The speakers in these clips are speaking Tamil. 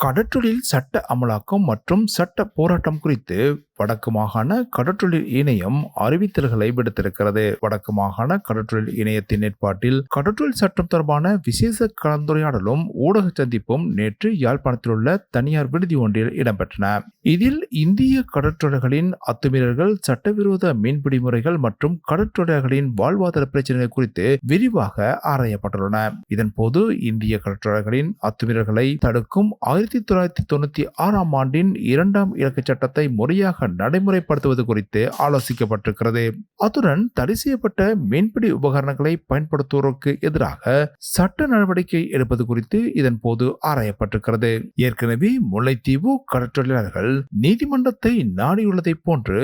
கடற்றொழில் சட்ட அமலாக்கம் மற்றும் சட்ட போராட்டம் குறித்து வடக்கு மாகாண கடற்றொழில் இணையம் அறிவித்தல்களை விடுத்திருக்கிறது. வடக்கு மாகாண கடற்றொழில் இணையத்தின் ஏற்பாட்டில் கடற்றொழில் சட்டம் தொடர்பான விசேஷ கலந்துரையாடலும் ஊடக சந்திப்பும் நேற்று யாழ்ப்பாணத்தில் உள்ள தனியார் விடுதி ஒன்றில் இடம்பெற்றன. இதில் இந்திய கடற்றொழில்களின் அத்துமீறல்கள், சட்டவிரோத மீன்பிடி முறைகள் மற்றும் கடற்றொழில்களின் வாழ்வாதார பிரச்சனைகள் குறித்து விரிவாக ஆராயப்பட்டுள்ளன. இதன்போது இந்திய கடற்றொழில்களின் அத்துமீறல்களை தடுக்கும் 1996 ஆண்டின் 2ஆம் இலக்க சட்டத்தை முறையாக நடைமுறைப்படுத்துவது குறித்து ஆலோசிக்கப்பட்டிருக்கிறது. அத்துடன் தடை செய்யப்பட்ட மீன்பிடி உபகரணங்களை பயன்படுத்துவோருக்கு எதிராக சட்ட நடவடிக்கை எடுப்பது குறித்து இதன் போது ஆராயப்பட்டிருக்கிறது. ஏற்கனவே முல்லைத்தீவு கடற்றொழிலாளர்கள் நீதிமன்றத்தை நாடியுள்ளதை போன்று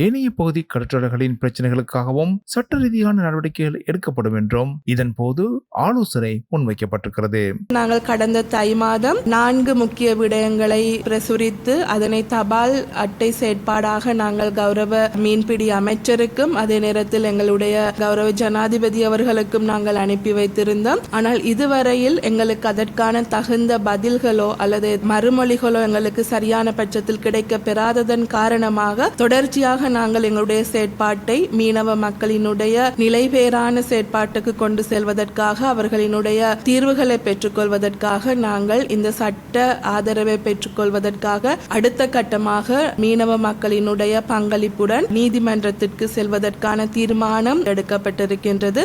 ஏனைய பகுதி கடற்றொழில்களின் பிரச்சனைகளுக்காகவும் சட்ட ரீதியான நடவடிக்கைகள் எடுக்கப்படும் என்றும் இதன் போது ஆலோசனை முன்வைக்கப்பட்டிருக்கிறது. நாங்கள் கடந்த தை மாதம் 4 முக்கிய விடயங்களை பிரசுரித்து அதனை தபால் அட்டை செயற்பாடாக நாங்கள் கௌரவ மீன்பிடி அமைச்சருக்கும் அதே நேரத்தில் எங்களுடைய கௌரவ ஜனாதிபதி அவர்களுக்கும் நாங்கள் அனுப்பி வைத்திருந்தோம். ஆனால் இதுவரையில் எங்களுக்கு அதற்கான தகுந்த பதில்களோ அல்லது மறுமொழிகளோ எங்களுக்கு சரியான பட்சத்தில் கிடைக்க பெறாததன் காரணமாக தொடர்ச்சியாக நாங்கள் எங்களுடைய செயற்பாட்டை மீனவ மக்களினுடைய நிலைபேறான செயற்பாட்டுக்கு கொண்டு செல்வதற்காக அவர்களினுடைய தீர்வுகளை பெற்றுக்கொள்வதற்காக நாங்கள் இந்த சட்ட ஆதரவை பெற்றுக்கொள்வதற்காக அடுத்த கட்டமாக மீனவ மக்களினுடைய பங்களிப்புடன் நீதிமன்றத்திற்கு செல்வதற்கான தீர்மானம் எடுக்கப்பட்டிருக்கின்றது.